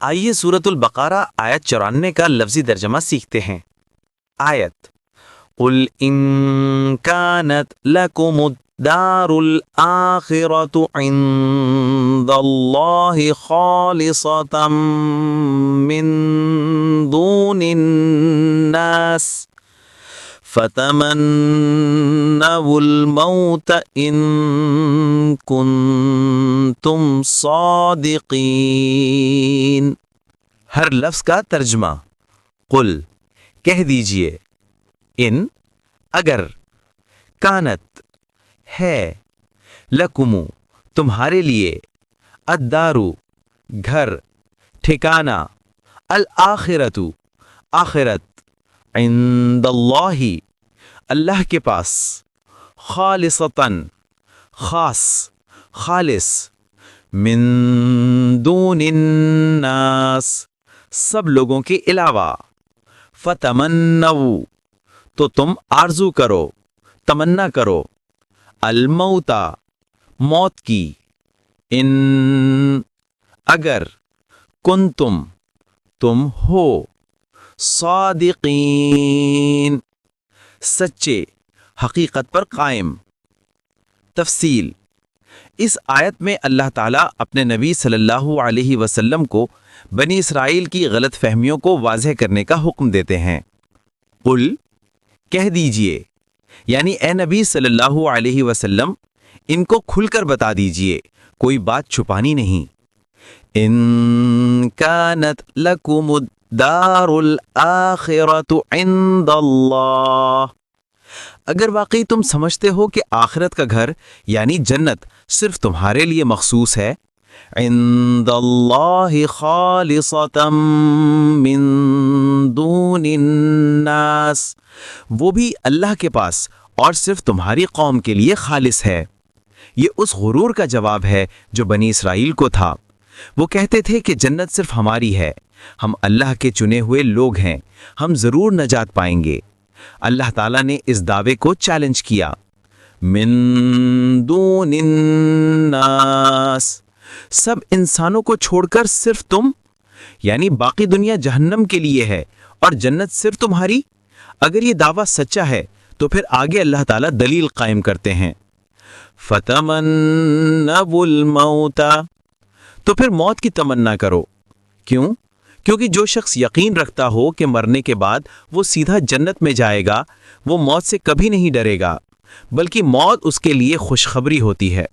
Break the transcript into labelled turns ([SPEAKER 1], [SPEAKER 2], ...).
[SPEAKER 1] آئیے سورۃ البقرہ آیت 94 کا لفظی ترجمہ سیکھتے ہیں۔ آیت قُلْ إِن كَانَتْ لَكُمُ الدَّارُ الْآخِرَةُ عِندَ اللَّهِ خَالِصَةً مِّن دُونِ النَّاسِ فَتَمَنَّوُا الْمَوْتَ إِن كُنتُمْ صَادِقِينَ۔ ہر لفظ کا ترجمہ۔ قل کہہ دیجئے، ان اگر، کانت ہے، لکمو تمہارے لیے، الدارو گھر، ٹھکانہ، الآخرتو آخرت، عند اللہ اللہ کے پاس، خالصتاً خاص، خالص، من دون الناس سب لوگوں کے علاوہ، فتمنوا تو تم آرزو کرو، تمنا کرو، الموتا موت کی، ان اگر، کنتم تم ہو، صادقین سچے، حقیقت پر قائم۔ تفصیل: اس آیت میں اللہ تعالیٰ اپنے نبی صلی اللہ علیہ وسلم کو بنی اسرائیل کی غلط فہمیوں کو واضح کرنے کا حکم دیتے ہیں۔ قل کہہ دیجئے، یعنی اے نبی صلی اللہ علیہ وسلم ان کو کھل کر بتا دیجئے، کوئی بات چھپانی نہیں۔ ان کانت لکم الدار الآخرۃ عند اللہ، اگر واقعی تم سمجھتے ہو کہ آخرت کا گھر یعنی جنت صرف تمہارے لیے مخصوص ہے، عند اللہ خالصۃ من دون الناس، وہ بھی اللہ کے پاس اور صرف تمہاری قوم کے لیے خالص ہے۔ یہ اس غرور کا جواب ہے جو بنی اسرائیل کو تھا۔ وہ کہتے تھے کہ جنت صرف ہماری ہے، ہم اللہ کے چنے ہوئے لوگ ہیں، ہم ضرور نجات پائیں گے۔ اللہ تعالیٰ نے اس دعوے کو چیلنج کیا۔ من دون الناس، سب انسانوں کو چھوڑ کر صرف تم، یعنی باقی دنیا جہنم کے لیے ہے اور جنت صرف تمہاری؟ اگر یہ دعویٰ سچا ہے تو پھر آگے اللہ تعالیٰ دلیل قائم کرتے ہیں۔ فَتَمَنَّوُا الْمَوْتَ، تو پھر موت کی تمنا کرو۔ کیوں؟ کیونکہ جو شخص یقین رکھتا ہو کہ مرنے کے بعد وہ سیدھا جنت میں جائے گا، وہ موت سے کبھی نہیں ڈرے گا، بلکہ موت اس کے لیے خوشخبری ہوتی ہے۔